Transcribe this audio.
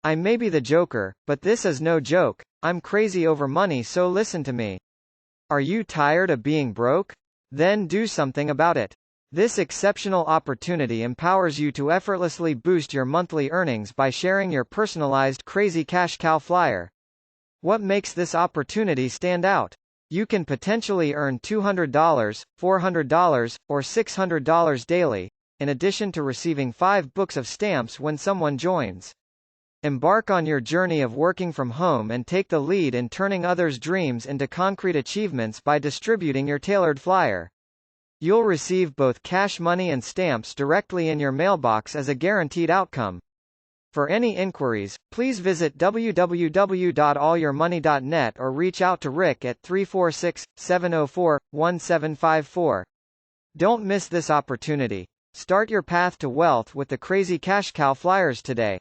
I may be the joker, but this is no joke. I'm crazy over money, so listen to me. Are you tired of being broke? Then do something about it. This exceptional opportunity empowers you to effortlessly boost your monthly earnings by sharing your personalized Crazy Cash Cow flyer. What makes this opportunity stand out? You can potentially earn $200, $400, or $600 daily, in addition to receiving 5 books of stamps when someone joins. Embark on your journey of working from home and take the lead in turning others' dreams into concrete achievements by distributing your tailored flyer. You'll receive both cash money and stamps directly in your mailbox as a guaranteed outcome. For any inquiries, please visit www.allyourmoney.net or reach out to Rick at 346-704-1754. Don't miss this opportunity. Start your path to wealth with the Crazy Cash Cow flyers today.